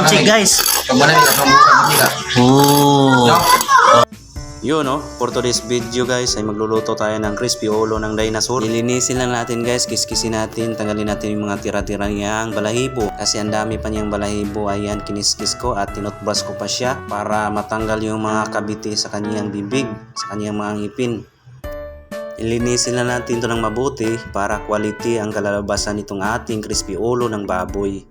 Check guys. Oh. Yun no, for today's video guys ay magluluto tayo ng crispy ulo ng dinosaur. Lilinisin lang natin guys, kiskisin natin, tanggalin natin yung mga tira-tira niyang balahibo. Kasi ang dami pa niyang balahibo, ayan kiniskis ko at tinutbrush ko pa siya para matanggal yung mga kabiti sa kaniyang bibig, sa kaniyang mga ngipin. Ilinisin lang natin ito ng mabuti para quality ang kalalabasan nitong ating crispy ulo ng baboy.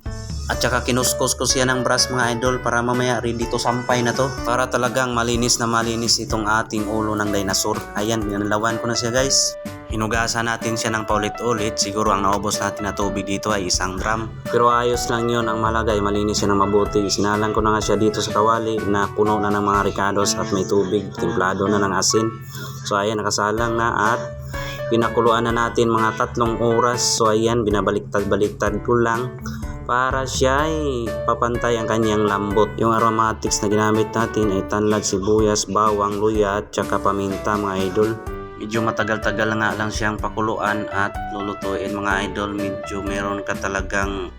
At saka kinuskos ko siya ng brush mga idol para mamaya ready to sampay na to. Para talagang malinis na malinis itong ating ulo ng dinosaur. Ayan, binalawan ko na siya guys. Hinugasan natin siya ng paulit-ulit. Siguro ang naubos natin na tubig dito ay 1 drum. Pero ayos lang yun, ang malagay malinis siya ng mabuti. Sinalang ko na nga siya dito sa kawali na puno na ng mga ricados at may tubig. Templado na ng asin. So ayan, nakasalang na at pinakuluan na natin mga 3 oras. So ayan, binabaliktad-baliktad ko lang para siya ay papantay ang kanyang lambot. Yung aromatics na ginamit natin ay tanlad, sibuyas, bawang, luya at saka paminta mga idol. Medyo matagal-tagal nga lang siyang pakuluan at lulutuin mga idol. Medyo meron ka talagang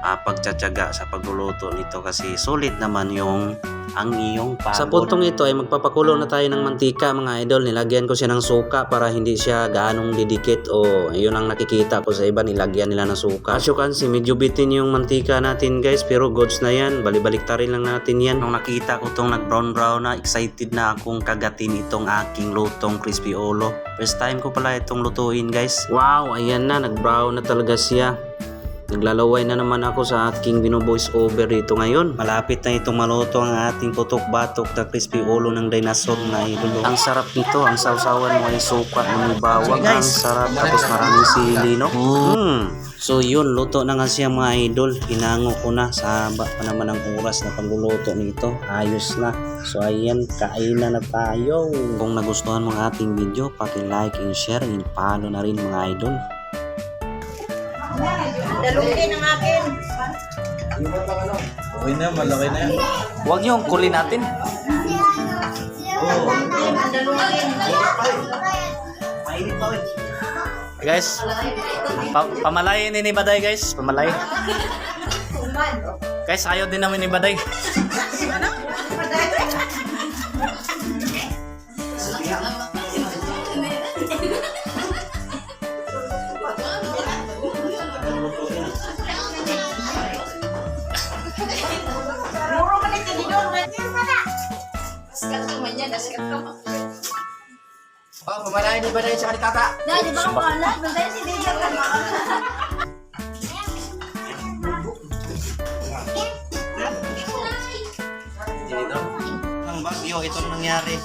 pagtsatsaga sa pagluluto nito kasi sulit naman yung ang iyong pagod. Sa puntong ito ay magpapakulo na tayo ng mantika mga idol. Nilagyan ko siya ng suka para hindi siya gaanong didikit o yun ang nakikita ko sa iba, nilagyan nila ng suka. As you can see, medyo bitin yung mantika natin guys, pero goods na yan. Balibaliktarin lang natin yan. Nung nakita ko itong nag brown brown na, excited na akong kagatin itong aking lutong crispy ulo. First time ko pala itong lutuin guys. Wow, ayan na, nag brown na talaga siya. Naglalaway na naman ako sa aking bino-voice over dito ngayon. Malapit na itong maluto ang ating putok-batok na crispy ulo ng dinosaur na idol. Ang sarap nito, ang sausawan mo ay suka na may bawang. Ang sarap, tapos maraming sili, no? So yun, luto na nga siya mga idol. Hinango ko na, sa haba pa naman ang oras na pagluluto nito. Ayos na. So ayan, kainan na tayo. Kung nagustuhan mo ang ating video, paki-like and share and follow na rin mga idol. Dalungin ang akin. Okay na, malaki na yan. Huwag niyong kulin natin. Guys, pamalayin ni Baday guys. Pamalay. Guys, ayaw din namin ni Baday. Oh, pamalayan ni Baday sa kalikata. Di ba ang kalat? Bantayan si Dede ang kalat. Ang bagyo, ito nangyari.